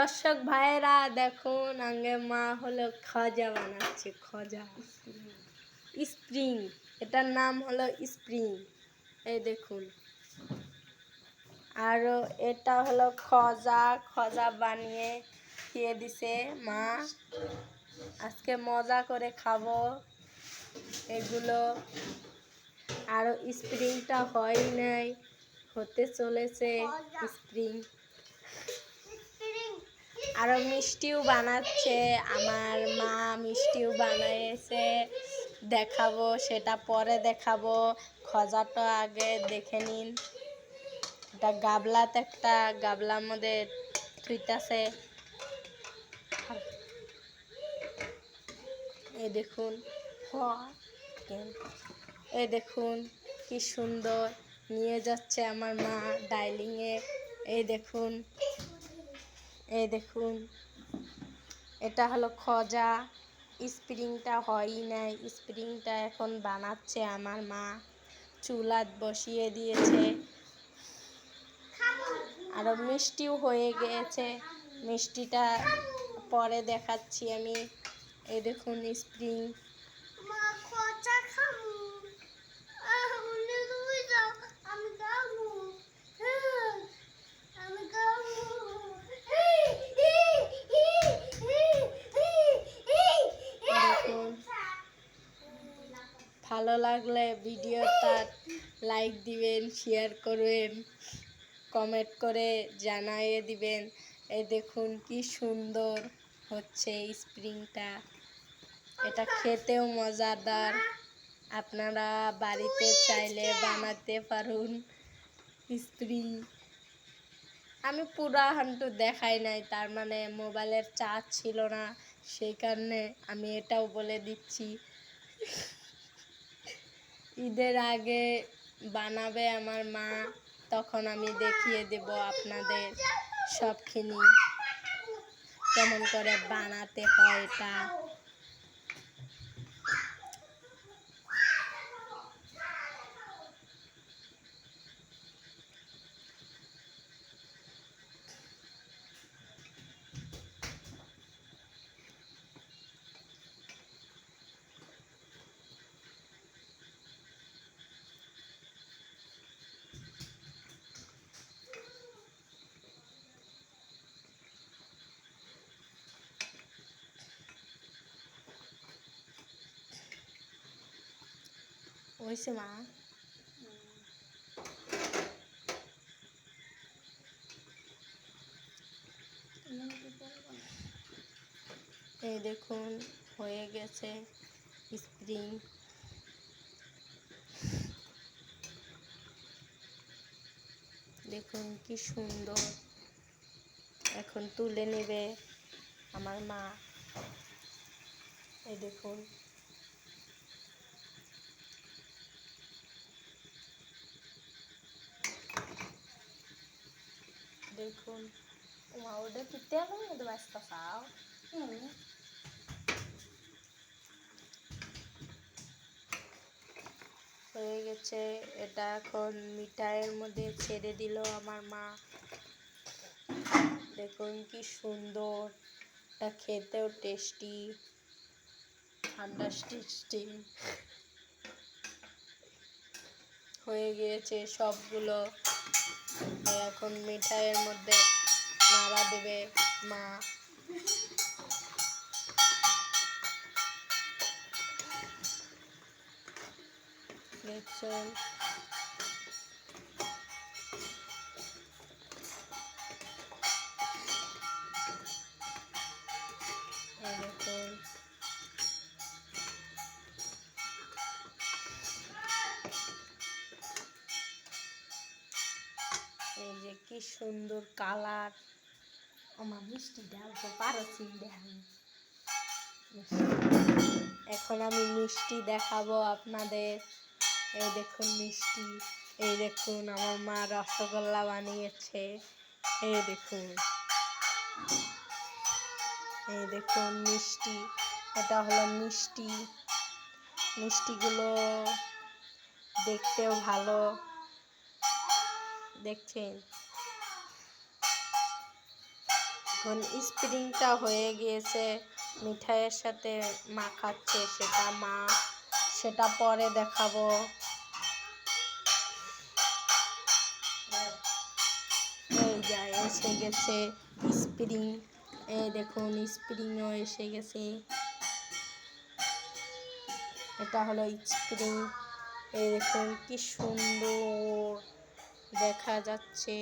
দর্শক ভাইয়েরা দেখুন আগে মা হলো খাজা বানাচ্ছে, খাজা স্প্রিং, এটার নাম হলো স্প্রিং। এই দেখুন, আর এটা হলো খজা, খজা বানিয়ে খেয়ে দিছে মা। আজকে মজা করে খাবো এগুলো। আরও স্প্রিংটা হয় নাই, হতে চলেছে স্প্রিং। আরও মিষ্টিও বানাচ্ছে আমার মা, মিষ্টিও বানিয়েছে, দেখাবো, সেটা পরে দেখাবো। খজাটা আগে দেখে নিন। এটা গাবলাতে, একটা গাবলার মধ্যে থুইতাছে। এই দেখুন, এই দেখুন কি সুন্দর নিয়ে যাচ্ছে আমার মা ডাইলিংয়ে। এই দেখুন, এই দেখুন, এটা হলো খজা। স্প্রিংটা হয়ই নাই, স্প্রিংটা এখন বানাচ্ছে আমার মা, চুলাত বসিয়ে দিয়েছে। আরও মিষ্টিও হয়ে গিয়েছে, মিষ্টিটা পরে দেখাচ্ছি আমি। এই দেখুন স্প্রিং। ভালো লাগলে ভিডিওটা লাইক দিবেন, শেয়ার করবেন, কমেন্ট করে জানিয়ে দিবেন। এই দেখুন কি সুন্দর হচ্ছে স্প্রিংটা, এটা খেতেও মজাদার। আপনারা বাড়িতে চাইলে বানাতে পারুন স্প্রিং। আমি পুরা হান্টু দেখাই নাই, তার মানে মোবাইলের চার্জ ছিল না, সেই কারণে আমি এটাও বলে দিচ্ছি। ঈদের আগে বানাবে আমার মা, তখন আমি দেখিয়ে দেব আপনাদের সবখিনি, কেমন করে বানাতে হয় এটা। হয়েছে মা? এই দেখুন হয়ে গেছে স্প্রিং। দেখুন কি সুন্দর, এখন তুলে নেবে আমার মা। এই দেখুন, দেখুন wah udah kita kan udah mas pasal হয়ে গেছে। এটা এখন মিঠাইয়ের মধ্যে ছেড়ে দিল আমার মা। দেখুন কি সুন্দর, এটা খেতেও টেস্টি, ঠান্ডা টেস্টি হয়ে গিয়েছে সবগুলো। এখন মিঠাইয়ের মধ্যে নাড়া দেবে মা। দেখছেন, দেখুন এই যে কি সুন্দর কালার। আমার মিষ্টি ডালতে পারছি, এখন আমি মিষ্টি দেখাবো আপনাদের। এই দেখুন মিষ্টি, এই দেখুন আমার মা রসগোল্লা বানিয়েছে। এই দেখুন, এই দেখুন মিষ্টি, এটা হলো মিষ্টি। মিষ্টিগুলো দেখতেও ভালো, দেখছেন। এখন স্প্রিংটা হয়ে গিয়েছে, মিঠাইয়ের সাথে মাখাচ্ছে, সেটা পরে দেখাবো। এই যা এসে গেছে স্প্রিং, এই দেখুন স্প্রিংও এসে গেছে। এটা হলো স্প্রিং, এই দেখুন কি সুন্দর দেখা যাচ্ছে।